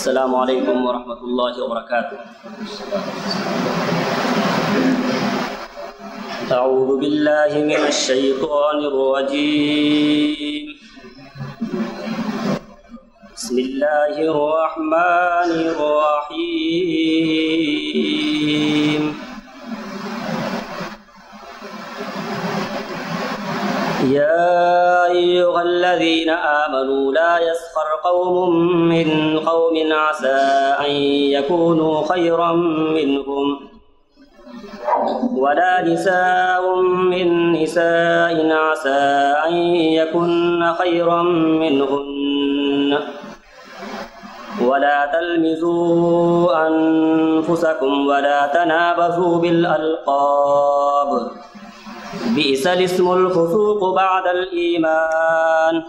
السلام عليكم ورحمة الله وبركاته. أعوذ بالله من الشيطان الرجيم. بسم الله الرحمن الرحيم. يا أيها الذين آمنوا لا يسخر قوم من قوم عسى أن يكونوا خيرا منهم ولا نساء من نساء عسى أن يكن خيرا منهن ولا تلمزوا أنفسكم ولا تنابزوا بالألقاب بئس الاسم الفسوق بعد الإيمان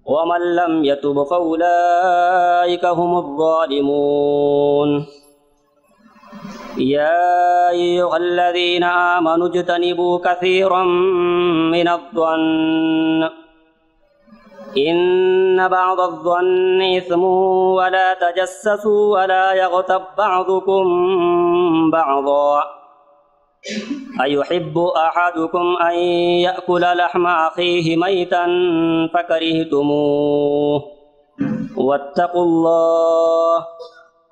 ومن لم يتب فأولئك هم الظالمون. يا أيها الذين آمنوا اجتنبوا كثيرا من الظن إن بعض الظن إثم ولا تجسسوا ولا يغتب بعضكم بعضا أيحب أحدكم أن يأكل لحم أخيه ميتا فكرهتموه واتقوا الله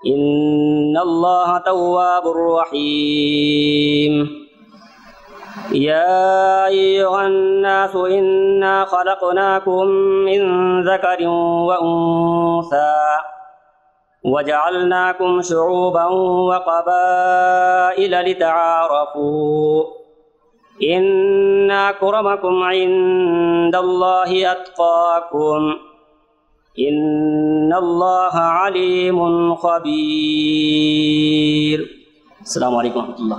إن الله تواب رحيم. يا أيها الناس إنا خلقناكم من ذكر وأنثى وجعلناكم شعوبا وقبائل لتعارفوا إن أكرمكم عند الله أتقاكم إن الله عليم خبير. السلام عليكم ورحمة الله.